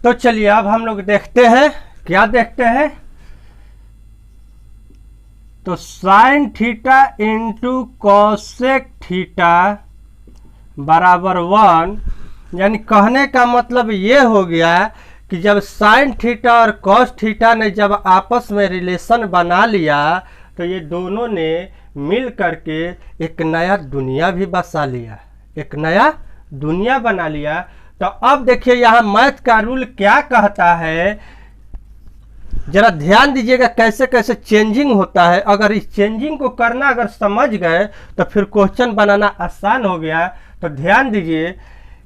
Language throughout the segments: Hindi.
तो चलिए अब हम लोग देखते हैं, क्या देखते हैं, तो sign theta into cosec theta बराबर 1। यानी कहने का मतलब ये हो गया कि जब साइन थीटा और कॉस थीटा ने जब आपस में रिलेशन बना लिया तो ये दोनों ने मिल करके एक नया दुनिया भी बसा लिया, एक नया दुनिया बना लिया। तो अब देखिए यहाँ मैथ का रूल क्या कहता है, जरा ध्यान दीजिएगा कैसे कैसे चेंजिंग होता है। अगर इस चेंजिंग को करना अगर समझ गए तो फिर क्वेश्चन बनाना आसान हो गया। तो ध्यान दीजिए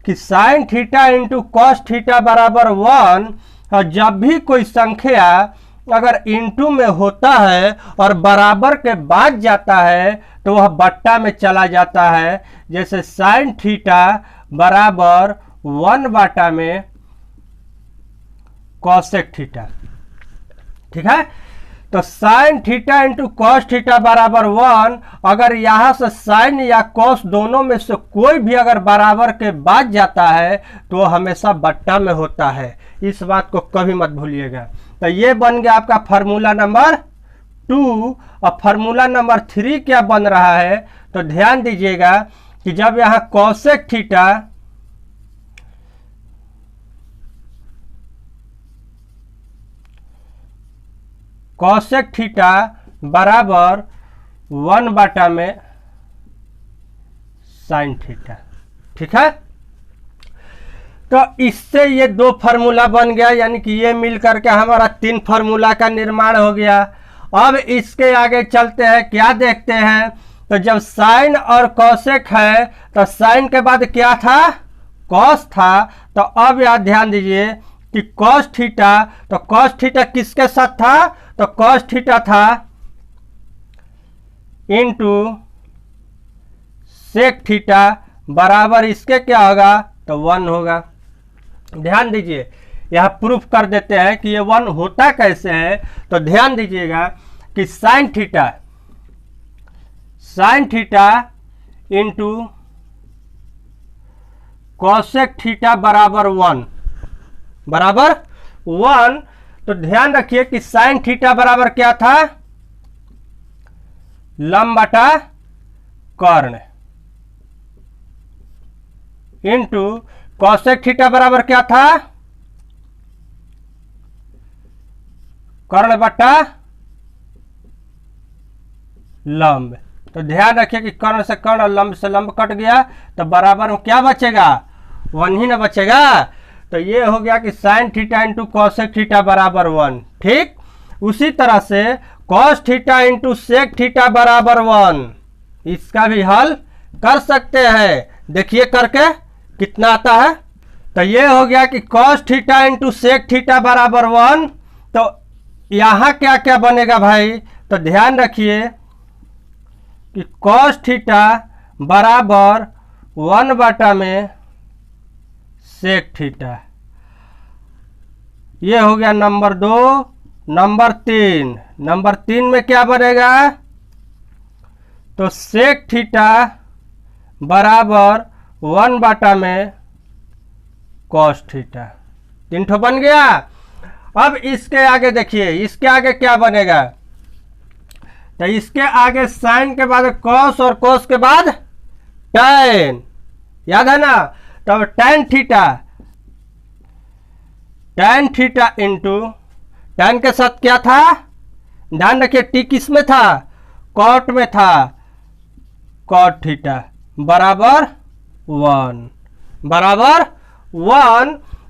कि sine theta into cos theta बराबर 1, और जब भी कोई संख्या अगर इंटू में होता है और बराबर के बाद जाता है तो वह बट्टा में चला जाता है। जैसे साइन थीटा बराबर 1 बाटा में कॉसेक थीटा, ठीक है। तो sign theta into cos theta बराबर 1, अगर यहाँ से साइन या कॉस दोनों में से कोई भी अगर बराबर के बाद जाता है तो वो हमेशा बट्टा में होता है, इस बात को कभी मत भूलिएगा। तो ये बन गया आपका फार्मूला नंबर 2। और फार्मूला नंबर 3 क्या बन रहा है, तो ध्यान दीजिएगा कि जब यहाँ कॉसेक थीटा कॉसेक थीटा बराबर 1 बाटा में साइन थीटा, ठीक है। तो इससे ये 2 फार्मूला बन गया, यानी कि ये मिल करके हमारा 3 फार्मूला का निर्माण हो गया। अब इसके आगे चलते हैं, क्या देखते हैं, तो जब साइन और कॉसेक है तो साइन के बाद क्या था, कॉस था। तो अब यार ध्यान दीजिए कि कॉस थीटा, तो कॉस थीटा किसके साथ था, तो कॉस थीटा था इंटू सेक थीटा बराबर इसके क्या होगा, तो 1 होगा। ध्यान दीजिए यह प्रूफ कर देते हैं कि ये 1 होता कैसे है। तो ध्यान दीजिएगा कि sine theta into cosec theta बराबर 1 बराबर 1। तो ध्यान रखिए कि साइन थीटा बराबर क्या था, लंब बटा कर्ण, इंटू कॉसेक थीटा बराबर क्या था, कर्ण बटा लंब। तो ध्यान रखिए कि कर्ण से कर्ण और लंब से लंब कट गया, तो बराबर में क्या बचेगा, 1 ही ना बचेगा। तो ये हो गया कि sine theta into cosec theta बराबर 1, ठीक। उसी तरह से cos theta into sec theta बराबर 1, इसका भी हल कर सकते हैं। देखिए करके कितना आता है। तो ये हो गया कि cos theta into sec theta बराबर 1। तो यहाँ क्या क्या बनेगा भाई, तो ध्यान रखिए कि कॉस थीटा बराबर 1 बाटा में सेक थीटा, ये हो गया नंबर 2। नंबर 3 में क्या बनेगा, तो सेक थीटा बराबर 1 बाटा में कॉस थीटा, 3 ठो बन गया। अब इसके आगे देखिए, इसके आगे क्या बनेगा, तो इसके आगे साइन के बाद कॉस और कॉस के बाद टैन, याद है ना। तब टैन थीटा इंटू टैन के साथ क्या था, ध्यान रखिए टी किस में था, कॉट में था, कॉट थीटा बराबर 1।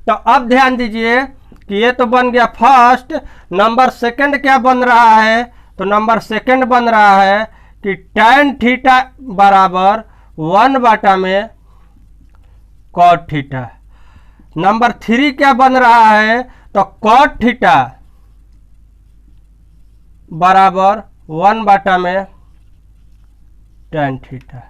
तो अब ध्यान दीजिए कि ये तो बन गया फर्स्ट। नंबर सेकंड क्या बन रहा है, तो नंबर सेकंड बन रहा है कि टैन थीटा बराबर 1 बाटा में कॉट थीटा। नंबर 3 क्या बन रहा है, तो कॉट थीटा बराबर 1 बाटा में टैन थीटा।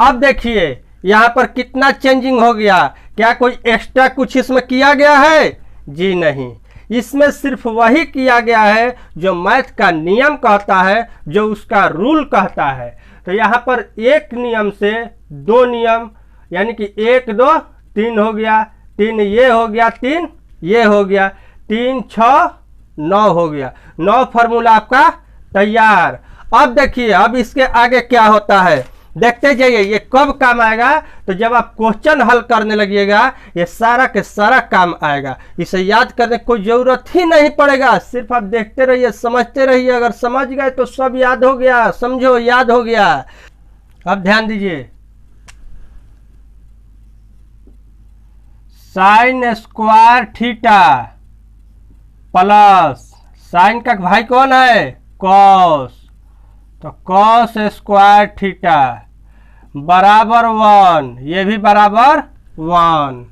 अब देखिए यहां पर कितना चेंजिंग हो गया, क्या कोई एक्स्ट्रा कुछ इसमें किया गया है, जी नहीं। इसमें सिर्फ वही किया गया है जो मैथ का नियम कहता है, जो उसका रूल कहता है। तो यहाँ पर एक नियम से दो नियम, यानी कि 1 2 3 हो गया, 3 ये हो गया, 3 ये हो गया, 3 6 9 हो गया। 9 फार्मूला आपका तैयार। अब देखिए अब इसके आगे क्या होता है, देखते जाइए। ये कब काम आएगा, तो जब आप क्वेश्चन हल करने लगिएगा ये सारा के सारा काम आएगा। इसे याद करने की कोई जरूरत ही नहीं पड़ेगा, सिर्फ आप देखते रहिए, समझते रहिए। अगर समझ गए तो सब याद हो गया, समझो याद हो गया। अब ध्यान दीजिए, sign square theta plus sign का भाई कौन है, कॉस, तो कॉस स्क्वायर थीटा बराबर 1, ये भी बराबर 1।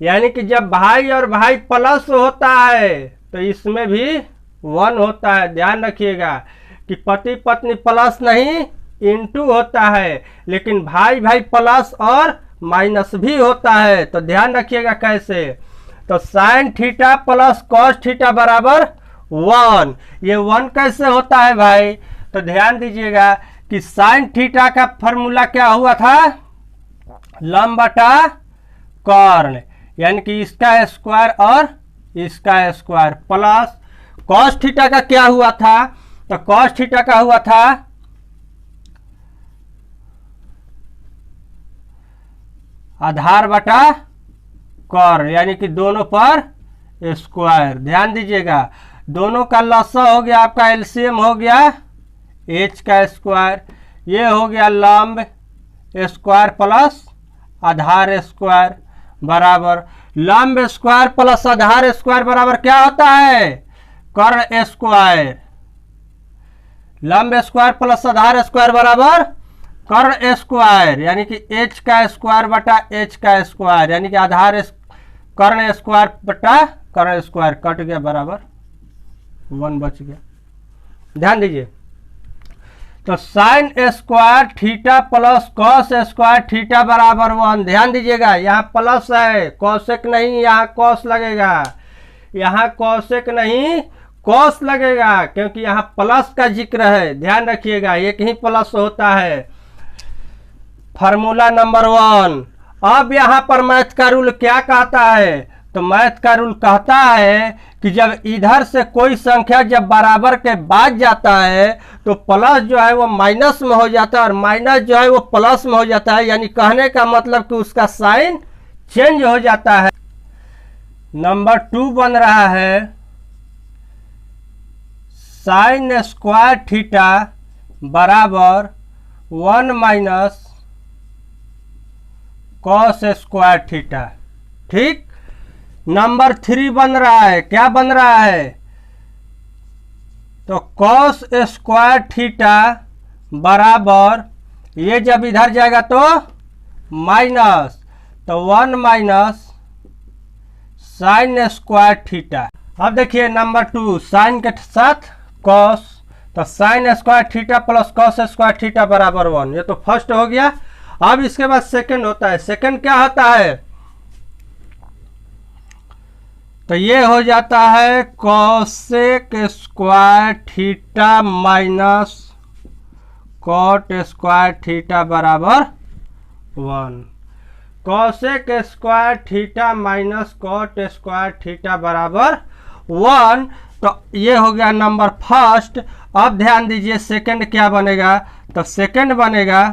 यानी कि जब भाई और भाई प्लस होता है तो इसमें भी 1 होता है। ध्यान रखिएगा कि पति पत्नी प्लस नहीं इंटू होता है, लेकिन भाई भाई प्लस और माइनस भी होता है। तो ध्यान रखिएगा कैसे, तो sine theta plus cos theta बराबर 1। ये 1 कैसे होता है भाई, तो ध्यान दीजिएगा कि साइन थीटा का फॉर्मूला क्या हुआ था, लंब बटा कर्ण, यानी कि इसका स्क्वायर और इसका स्क्वायर, प्लस कॉस थीटा का क्या हुआ था, तो कॉस थीटा का हुआ था आधार बटा कर्ण, यानी कि दोनों पर स्क्वायर। ध्यान दीजिएगा दोनों का लसा हो गया, आपका एलसीएम हो गया h का स्क्वायर, ये हो गया लंब स्क्वायर प्लस आधार स्क्वायर बराबर लंब स्क्वायर प्लस आधार स्क्वायर बराबर क्या होता है, कर्ण स्क्वायर। लंब स्क्वायर प्लस आधार स्क्वायर बराबर कर्ण स्क्वायर, यानी कि h का स्क्वायर बटा h का स्क्वायर, यानी कि आधार कर्ण स्क्वायर बटा कर्ण स्क्वायर, कट गया बराबर 1 बच गया। ध्यान दीजिए, तो sign square theta plus cos square theta बराबर 1। ध्यान दीजिएगा यहाँ प्लस है, कॉसेक नहीं, यहाँ कॉस लगेगा, यहाँ कॉसेक नहीं कॉस लगेगा, क्योंकि यहाँ प्लस का जिक्र है। ध्यान रखिएगा एक ही प्लस होता है। Formula number 1। अब यहाँ पर मैथ का रूल क्या कहता है, तो मैथ का रूल कहता है कि जब इधर से कोई संख्या जब बराबर के बाद जाता है तो प्लस जो है वो माइनस में हो जाता है और माइनस जो है वो प्लस में हो जाता है, यानी कहने का मतलब कि उसका साइन चेंज हो जाता है। नंबर 2 बन रहा है साइन स्क्वायर थीटा बराबर 1 माइनस कॉस स्क्वायर थीटा। ठीक। नंबर 3 बन रहा है, क्या बन रहा है, तो कॉस स्क्वायर थीटा बराबर, ये जब इधर जाएगा तो माइनस, तो 1 माइनस साइन स्क्वायर थीटा। अब देखिए नंबर 2 साइन के साथ कॉस, तो sign square theta plus cos square theta बराबर 1। ये तो फर्स्ट हो गया। अब इसके बाद सेकंड होता है। सेकंड क्या होता है, तो ये हो जाता है cosec square theta minus cot square theta बराबर 1। Cosec square theta minus cot square theta बराबर 1। तो ये हो गया नंबर फर्स्ट। अब ध्यान दीजिए सेकंड क्या बनेगा, तो सेकंड बनेगा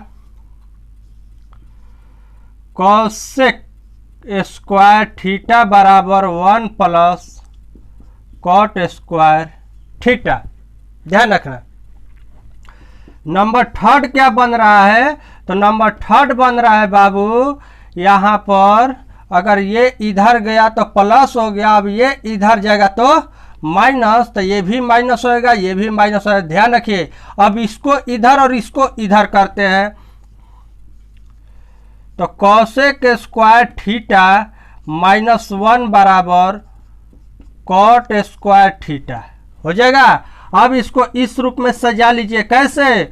कॉसेक स्क्वायर थीटा बराबर 1 प्लस कॉट स्क्वायर थीटा। ध्यान रखना। नंबर थर्ड क्या बन रहा है, तो नंबर थर्ड बन रहा है बाबू, यहाँ पर अगर ये इधर गया तो प्लस हो गया, अब ये इधर जाएगा तो माइनस, तो ये भी माइनस होएगा, ये भी माइनस होएगा। ध्यान रखिए अब इसको इधर और इसको इधर करते हैं, तो कॉसेक स्क्वायर थीटा माइनस 1 बराबर कॉट स्क्वायर थीटा हो जाएगा। अब इसको इस रूप में सजा लीजिए, कैसे,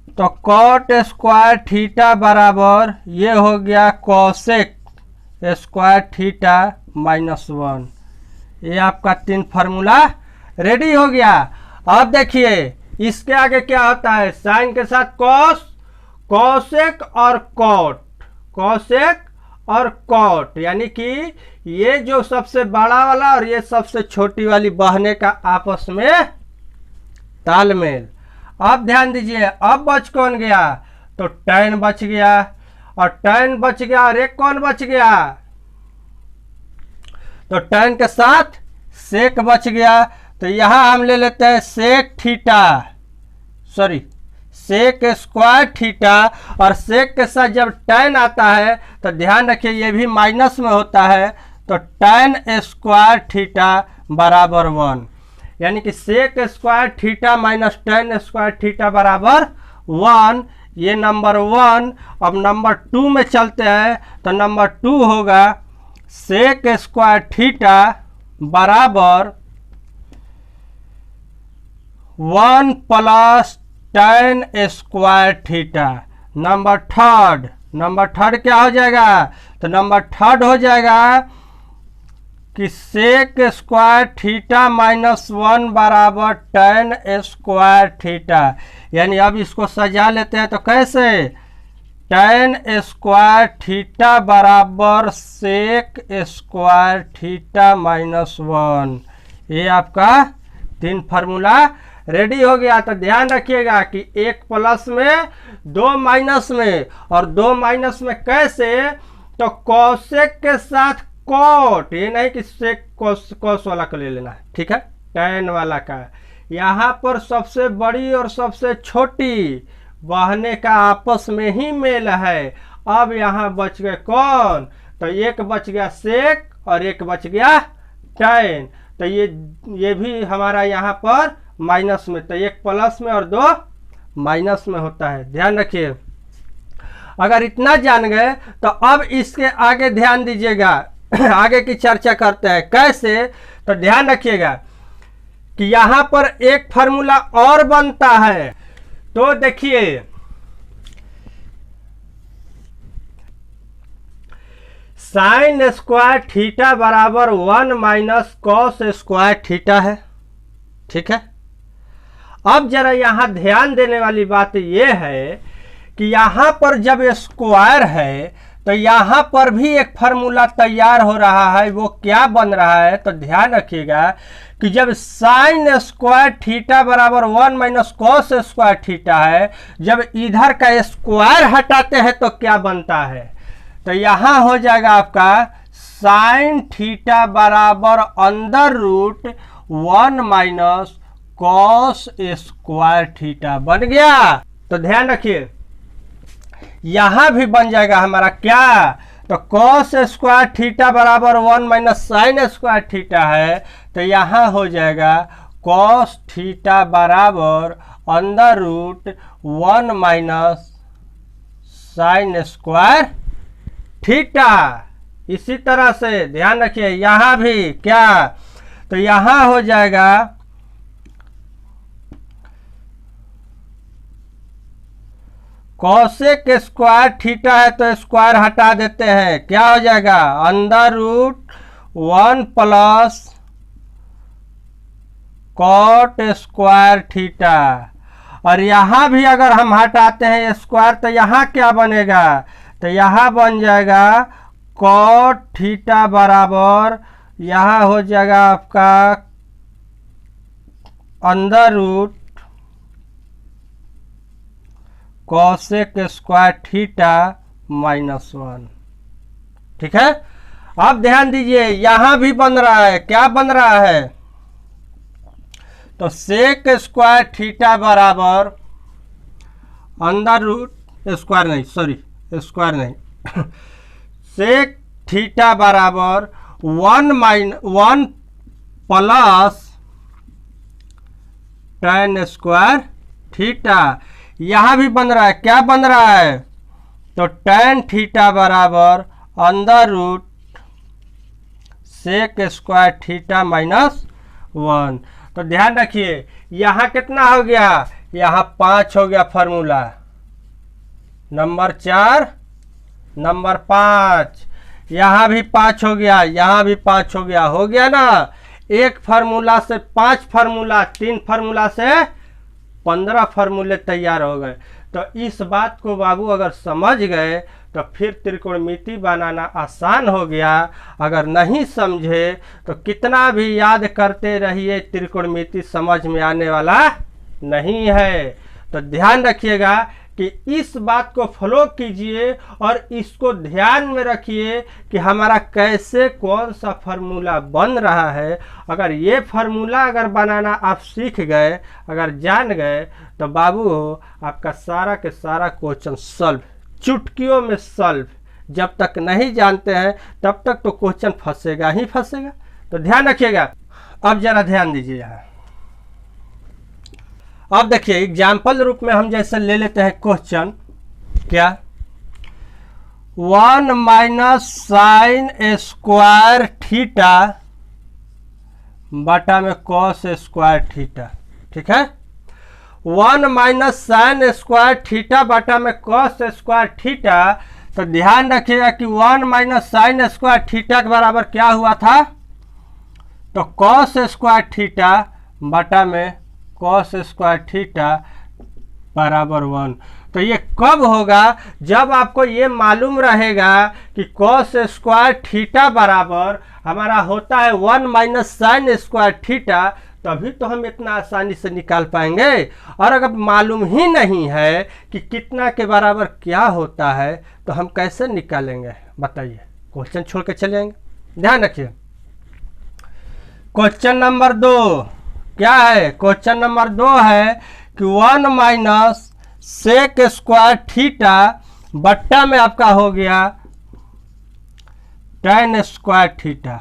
तो कॉट स्क्वायर थीटा बराबर ये हो गया कॉसेक स्क्वायर थीटा माइनस 1, ये आपका 3 फार्मूला रेडी हो गया। अब देखिए इसके आगे क्या होता है, साइन के साथ कॉस, कॉसेक और कॉट, कॉसेक और कॉट, यानी कि ये जो सबसे बड़ा वाला और ये सबसे छोटी वाली बहने का आपस में तालमेल। अब ध्यान दीजिए, अब बच कौन गया, तो tan बच गया, और tan बच गया और एक कौन बच गया, तो tan के साथ सेक बच गया। तो यहां हम ले लेते हैं sec theta, sorry sec square theta, और सेक के साथ जब tan आता है तो ध्यान रखिए ये भी माइनस में होता है, तो tan स्क्वायर थीटा बराबर 1, यानी कि sec square theta minus tan square theta बराबर 1। ये नंबर 1। अब नंबर 2 में चलते हैं, तो नंबर 2 होगा सेक स्क्वायर थीटा बराबर 1 plus tan square theta. Number third क्या हो जाएगा, तो नंबर थर्ड हो जाएगा कि सेक स्क्वायर थीटा माइनस 1 बराबर tan स्क्वायर थीटा। यानी अब इसको सजा लेते हैं, तो कैसे, tan स्क्वायर थीटा बराबर सेक स्क्वायर थीटा माइनस 1। ये आपका 3 फार्मूला रेडी हो गया। तो ध्यान रखिएगा कि 1 प्लस में 2 माइनस में, और 2 माइनस में कैसे, तो कॉसेक के साथ कॉट, ये नहीं कि सेक कॉस वाला को ले लेना है, ठीक है, tan वाला का। यहाँ पर सबसे बड़ी और सबसे छोटी बहने का आपस में ही मेल है। अब यहाँ बच गए कौन, तो एक बच गया सेक और एक बच गया tan। तो ये भी हमारा यहाँ पर माइनस में, तो 1 प्लस में और 2 माइनस में होता है, ध्यान रखिए। अगर इतना जान गए तो अब इसके आगे ध्यान दीजिएगा, आगे की चर्चा करते हैं कैसे। तो ध्यान रखिएगा कि यहां पर एक फार्मूला और बनता है। तो देखिए साइन स्क्वायर थीटा बराबर 1 माइनस कॉस स्क्वायर थीटा है, ठीक है। अब जरा यहां ध्यान देने वाली बात यह है कि यहां पर जब स्क्वायर है तो यहां पर भी एक फार्मूला तैयार हो रहा है। वो क्या बन रहा है, तो ध्यान रखिएगा कि जब साइन स्क्वायर थीटा बराबर 1 माइनस कॉस स्क्वायर थीटा है, जब इधर का स्क्वायर हटाते हैं तो क्या बनता है, तो यहां हो जाएगा आपका साइन थीटा बराबर under root 1 minus cos square theta बन गया। तो ध्यान रखिए यहां भी बन जाएगा हमारा क्या, तो कॉस स्क्वायर थीटा बराबर 1 माइनस साइन स्क्वायर थीटा है, तो यहां हो जाएगा कॉस थीटा बराबर under root 1 minus sine square theta. इसी तरह से ध्यान रखिए यहां भी क्या, तो यहां हो जाएगा कॉसेक स्क्वायर थीटा है तो स्क्वायर हटा देते हैं, क्या हो जाएगा under root 1 plus cot square theta. और यहां भी अगर हम हटाते हैं स्क्वायर तो यहां क्या बनेगा, तो यहां बन जाएगा कॉट थीटा बराबर, यहां हो जाएगा आपका under root cosec square theta minus 1, ठीक है। अब ध्यान दीजिए यहां भी बन रहा है, क्या बन रहा है, तो सेक स्क्वायर थीटा बराबर अंडर रूट स्क्वायर नहीं, सॉरी स्क्वायर नहीं सेक थीटा बराबर 1 प्लस tan स्क्वायर थीटा। यहां भी बन रहा है, क्या बन रहा है, तो tan थीटा बराबर under root sec square theta minus 1। तो ध्यान रखिए यहां कितना हो गया, यहां 5 हो गया फार्मूला, नंबर 4 नंबर 5, यहां भी 5 हो गया, यहां भी 5 हो गया ना। 1 फार्मूला से 5 फार्मूला, 3 फार्मूला से 15 फार्मूले तैयार हो गए। तो इस बात को बाबू अगर समझ गए तो फिर त्रिकोणमिति बनाना आसान हो गया। अगर नहीं समझे तो कितना भी याद करते रहिए, त्रिकोणमिति समझ में आने वाला नहीं है। तो ध्यान रखिएगा कि इस बात को फॉलो कीजिए और इसको ध्यान में रखिए कि हमारा कैसे कौन सा फार्मूला बन रहा है। अगर ये फार्मूला अगर बनाना आप सीख गए, अगर जान गए, तो बाबू आपका सारा के सारा क्वेश्चन सॉल्व, चुटकियों में सॉल्व। जब तक नहीं जानते हैं तब तक तो क्वेश्चन फंसेगा ही फंसेगा। तो ध्यान रखिएगा। अब जरा ध्यान दीजिए यहाँ। अब देखिए एग्जाम्पल रूप में हम जैसे ले लेते हैं क्वेश्चन, क्या 1 माइनस साइन स्क्वायर थीटा बटा में कॉस स्क्वायर थीटा। ठीक है, 1 माइनस साइन स्क्वायर थीटा बटा में कॉस स्क्वायर थीटा। तो ध्यान रखिएगा कि 1 माइनस साइन स्क्वायर थीटा के बराबर क्या हुआ था, तो कॉस स्क्वायर थीटा बटा में कॉस स्क्वायर थीटा बराबर 1। तो ये कब होगा, जब आपको ये मालूम रहेगा कि कॉस स्क्वायर थीटा बराबर हमारा होता है 1 माइनस साइन स्क्वायर थीटा, तभी तो हम इतना आसानी से निकाल पाएंगे। और अगर मालूम ही नहीं है कि कितना के बराबर क्या होता है तो हम कैसे निकालेंगे बताइए। क्वेश्चन छोड़ के चले जाएंगे। ध्यान रखिए, क्वेश्चन नंबर 2 क्या है, क्वेश्चन नंबर 2 है कि 1 माइनस सेक स्क्वायर थीटा बट्टा में आपका हो गया tan स्क्वायर थीटा।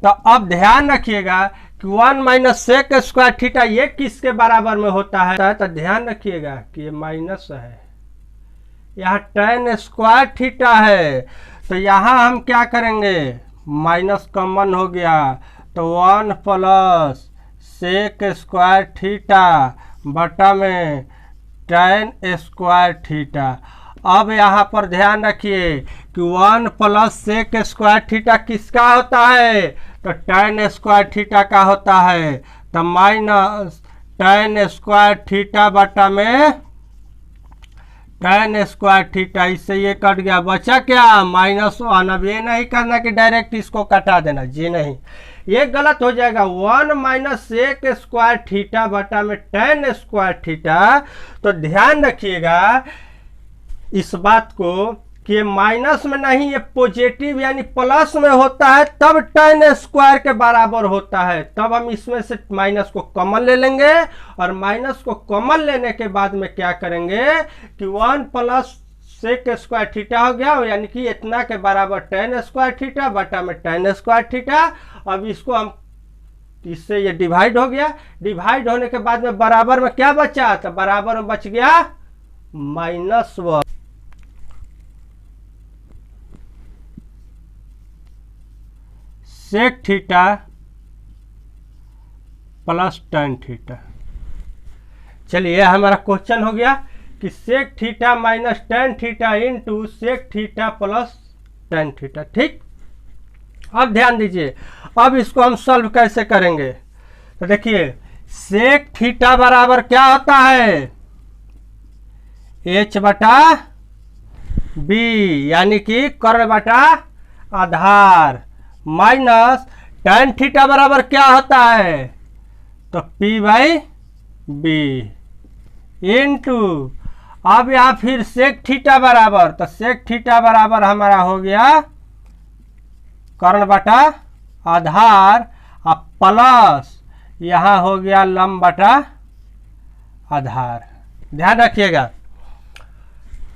तो अब ध्यान रखिएगा कि 1 माइनस सेक स्क्वायर थीटा ये किसके बराबर में होता है, तो ध्यान रखिएगा कि ये माइनस है, यहाँ tan स्क्वायर थीटा है। तो यहाँ हम क्या करेंगे, माइनस कॉमन हो गया, तो 1 प्लस सेक स्क्वायर थीटा बटा में tan स्क्वायर थीटा। अब यहाँ पर ध्यान रखिए कि 1 प्लस सेक स्क्वायर थीटा किसका होता है, तो tan स्क्वायर थीटा का होता है। तो माइनस tan स्क्वायर थीटा बटा में tan स्क्वायर थीटा, इससे ये कट गया, बचा क्या -1। अब ये नहीं करना कि डायरेक्ट इसको कटा देना, जी नहीं, ये गलत हो जाएगा। 1 माइनस सेक स्क्वायर थीटा बटा में tan स्क्वायर थीटा। तो ध्यान रखिएगा इस बात को कि माइनस में नहीं, ये पॉजिटिव यानी प्लस में होता है तब tan स्क्वायर के बराबर होता है। तब हम इसमें से माइनस को कॉमन ले लेंगे और माइनस को कॉमन लेने के बाद में क्या करेंगे कि 1 प्लस सेक स्क्वायर थीटा हो गया, यानी कि इतना के बराबर tan स्क्वायर थीटा बटा में tan स्क्वायर थीटा। अब इसको हम, इससे ये डिवाइड हो गया, डिवाइड होने के बाद में बराबर में क्या बचा, तो बराबर में बच गया -1। Sec theta plus tan theta. चलिए हमारा क्वेश्चन हो गया कि sec theta minus tan theta into sec theta plus tan theta. ठीक, अब ध्यान दीजिए, अब इसको हम सॉल्व कैसे करेंगे। तो देखिए सेक थीटा बराबर क्या होता है, h बटा b, यानी कि कर्ण बटा आधार, माइनस tan थीटा बराबर क्या होता है, तो p बाई b इंटू, अब यहाँ फिर सेक थीटा बराबर, तो सेक थीटा बराबर हमारा हो गया कर्ण बटा आधार, अब प्लस यहाँ हो गया लंब बटा आधार। ध्यान रखिएगा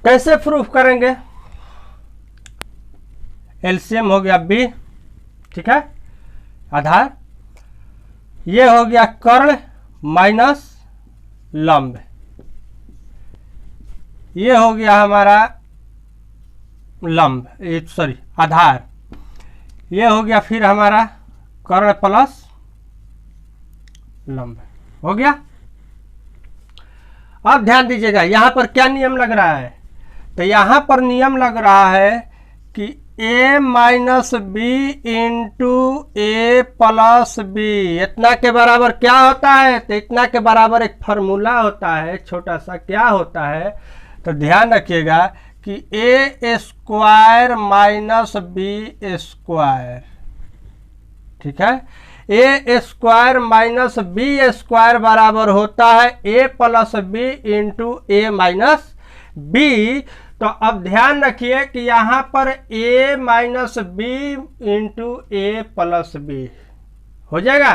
कैसे प्रूफ करेंगे, एलसीएम हो गया b, ठीक है, आधार, ये हो गया कर्ण माइनस लंब, ये हो गया हमारा लंब, सॉरी आधार, ये हो गया फिर हमारा कर्ण प्लस लंब, हो गया। अब ध्यान दीजिएगा यहाँ पर क्या नियम लग रहा है, तो यहाँ पर नियम लग रहा है कि ए minus B into A plus B इतना के बराबर क्या होता है? तो इतना के बराबर एक फार्मूला होता है छोटा सा, क्या होता है तो ध्यान रखिएगा कि A square minus B square, ठीक है। A square minus B square बराबर होता है A plus B into A minus B. तो अब ध्यान रखिए कि यहाँ पर a minus B into A plus B हो जाएगा।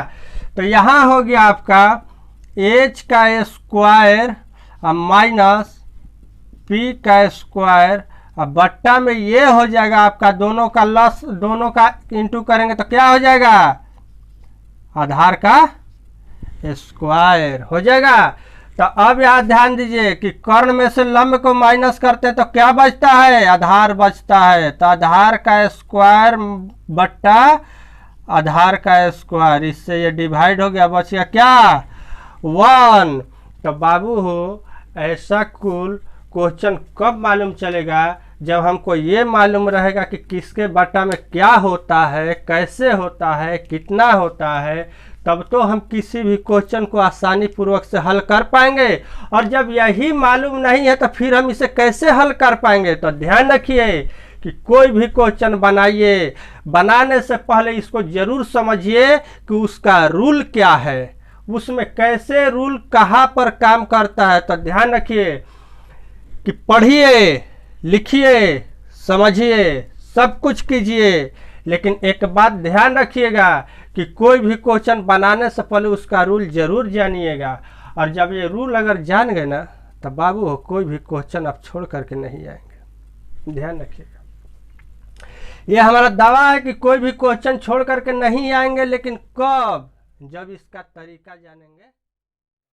तो यहाँ हो गया आपका h का स्क्वायर माइनस p का स्क्वायर, अब बट्टा में ये हो जाएगा आपका दोनों का लस, दोनों का इंटू करेंगे तो क्या हो जाएगा? आधार का स्क्वायर हो जाएगा। तो अब यहाँ ध्यान दीजिए कि कर्ण में से लंब को माइनस करते हैं तो क्या बचता है? आधार बचता है। तो आधार का स्क्वायर बट्टा आधार का स्क्वायर, इससे ये डिवाइड हो गया, बच गया क्या? 1। तो बाबू हो ऐसा कुल क्वेश्चन कब मालूम चलेगा? जब हमको ये मालूम रहेगा कि किसके बट्टा में क्या होता है, कैसे होता है, कितना होता है, तब तो हम किसी भी क्वेश्चन को आसानी पूर्वक से हल कर पाएंगे। और जब यही मालूम नहीं है तो फिर हम इसे कैसे हल कर पाएंगे? तो ध्यान रखिए कि कोई भी क्वेश्चन बनाइए, बनाने से पहले इसको जरूर समझिए कि उसका रूल क्या है, उसमें कैसे रूल कहाँ पर काम करता है। तो ध्यान रखिए कि पढ़िए, लिखिए, समझिए, सब कुछ कीजिए, लेकिन एक बात ध्यान रखिएगा कि कोई भी क्वेश्चन बनाने से पहले उसका रूल जरूर जानिएगा। और जब ये रूल अगर जान गए ना तो बाबू हो कोई भी क्वेश्चन आप छोड़ करके नहीं आएंगे। ध्यान रखिएगा, ये हमारा दावा है कि कोई भी क्वेश्चन छोड़ करके नहीं आएंगे, लेकिन कब? जब इसका तरीका जानेंगे।